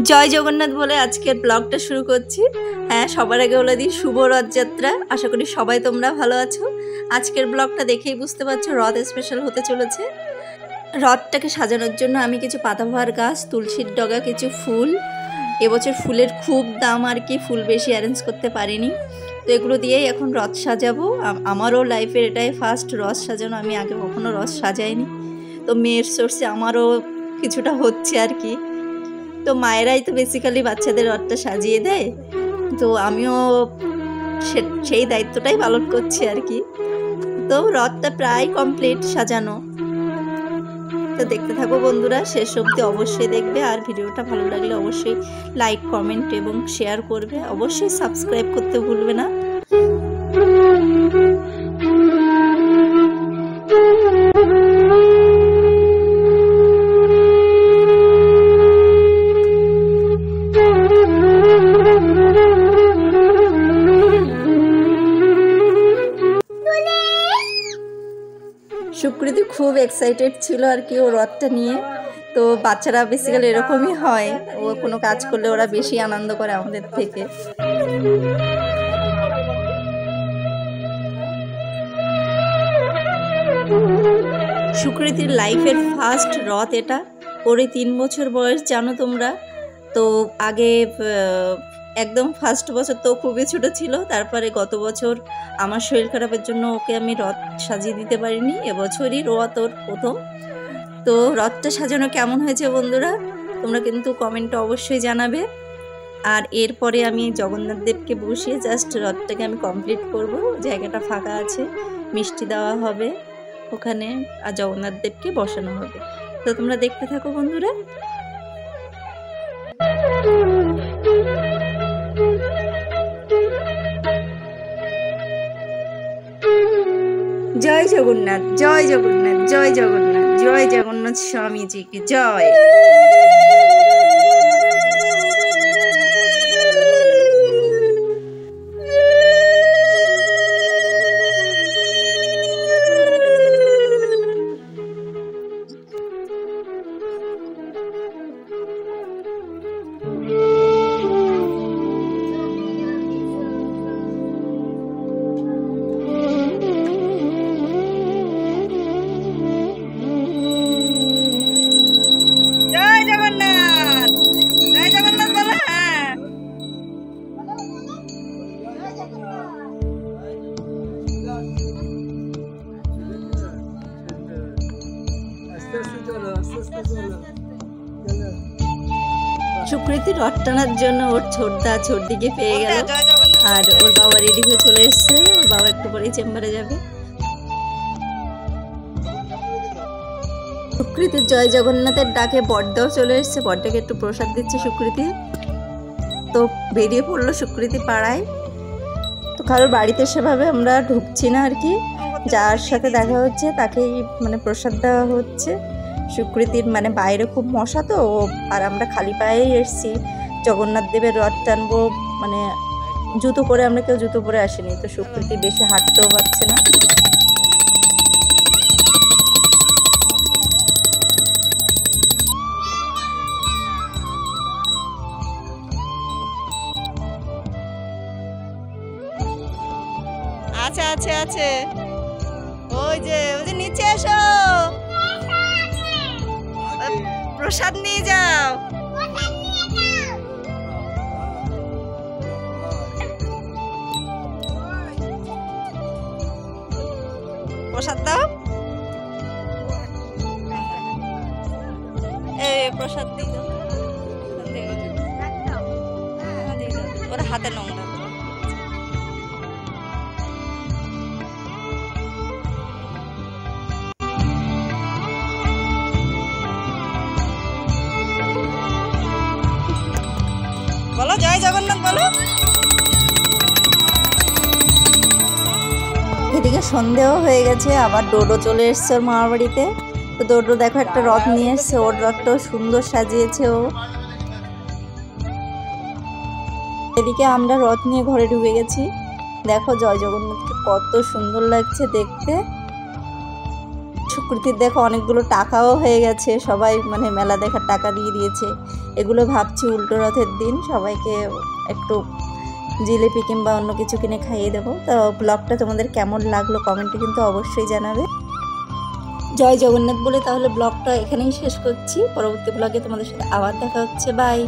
জয় জগন্নাথ বলে আজকের ব্লগটা শুরু করছি। হ্যাঁ, সবার আগে বলে দিই শুভ রথযাত্রা। আশা করি সবাই তোমরা ভালো আছো। আজকের ব্লগটা দেখেই বুঝতে পারছো রথ স্পেশাল হতে চলেছে। রথটাকে সাজানোর জন্য আমি কিছু পাতাবাহার গাছ, তুলসীর ডগা, কিছু ফুল, এবছর ফুলের খুব দাম আর কি, ফুল বেশি অ্যারেঞ্জ করতে পারিনি, তো এগুলো দিয়েই এখন রথ সাজাবো। আমারও লাইফের এটাই ফার্স্ট রথ সাজানো, আমি আগে কখনো রথ সাজাইনি, তো মেয়ের সোর্সে আমারও কিছুটা হচ্ছে আর কি। তো মায়েরাই তো বেসিক্যালি বাচ্চাদের রথটা সাজিয়ে দেয়, তো আমিও সেই দায়িত্বটাই পালন করছি আর কি। তো রথটা প্রায় কমপ্লিট সাজানো, তো দেখতে থাকো বন্ধুরা, শেষ অবধি অবশ্যই দেখবে। আর ভিডিওটা ভালো লাগলে অবশ্যই লাইক, কমেন্ট এবং শেয়ার করবে। অবশ্যই সাবস্ক্রাইব করতে ভুলবে না। সুকৃতি খুব এক্সাইটেড ছিল আর কি ও রথটা নিয়ে। তো বাচ্চারা বেসিক্যালি এরকমই হয়, ও কোনো কাজ করলে ওরা বেশি আনন্দ করে আমাদের থেকে। সুকৃতির লাইফের ফার্স্ট রথ এটা, ওরই 3 বছর বয়স জানো তোমরা। তো আগে একদম ফার্স্ট বছর তো খুবই ছোটো ছিল, তারপরে গত বছর আমার শরীর খারাপের জন্য ওকে আমি রথ সাজিয়ে দিতে পারিনি, এবছরই রথ ওর প্রথম। তো রথটা সাজানো কেমন হয়েছে বন্ধুরা তোমরা কিন্তু কমেন্টে অবশ্যই জানাবে। আর এরপরে আমি জগন্নাথ দেবকে বসিয়ে জাস্ট রথটাকে আমি কমপ্লিট করব। জায়গাটা ফাঁকা আছে, মিষ্টি দেওয়া হবে ওখানে, আর জগন্নাথ দেবকে বসানো হবে। তো তোমরা দেখতে থাকো বন্ধুরা। জয় জগন্নাথ, জয় জগন্নাথ, জয় জগন্নাথ, জয় জগন্নাথ স্বামীজি কি জয়। সুকৃতি রথ টানার জন্য ওর ছোটদা ছোটদিকে পেয়ে গেল, আর ওর বাবা রেডি হয়ে চলে এসছে। ওর বাবা একটু পরেই চেম্বারে যাবে। সুকৃতির জয় জগন্নাথের ডাকে বড়দাও চলে এসছে, বড়দাকে একটু প্রসাদ দিচ্ছে সুকৃতি। তো বেরিয়ে পড়লো সুকৃতি পাড়ায়। তো কারোর বাড়িতে সেভাবে আমরা ঢুকছি না আর কি, যার সাথে দেখা হচ্ছে তাকেই মানে প্রসাদ দেওয়া হচ্ছে। সুকৃতির মানে বাইরে খুব মশা তো, আর আমরা খালি পায়েই এসছি জগন্নাথ দেবের রথ টানবো, মানে জুতো পরে, আমরা কেউ জুতো পরে আসিনি, তো সুকৃতি বেশি হাঁটতেও পারছে না। আছে আছে আছে, ওই যে নিচে এসো, প্রসাদ নিয়ে যাও। প্রসাদ দাও, প্রসাদ দিয়ে দাও, ওরা হাতে নোংরা। বলো জয় জগন্নাথ বলো। এদিকে সন্দেহ হয়ে গেছে, আবার ডোডো চলে এসছে ওর মামার বাড়িতে। তো ডোডো দেখো একটা রথ নিয়ে এসছে, ওর রথটাও সুন্দর সাজিয়েছে ও। এদিকে আমরা রথ নিয়ে ঘরে ঢুকে গেছি। দেখো জয় জগন্নাথকে কত সুন্দর লাগছে দেখতে। সুকৃতির দেখো অনেকগুলো টাকাও হয়ে গেছে, সবাই মানে মেলা দেখার টাকা দিয়ে দিয়েছে। এগুলো ভাবছি উল্টো রথের দিন সবাইকে একটু জিলিপি কিংবা অন্য কিছু কিনে খাইয়ে দেবো। তো ব্লগটা তোমাদের কেমন লাগলো কমেন্টে কিন্তু অবশ্যই জানাবে। জয় জগন্নাথ বলে তাহলে ব্লগটা এখানেই শেষ করছি। পরবর্তী ব্লগে তোমাদের সাথে আবার দেখা হচ্ছে। বাই।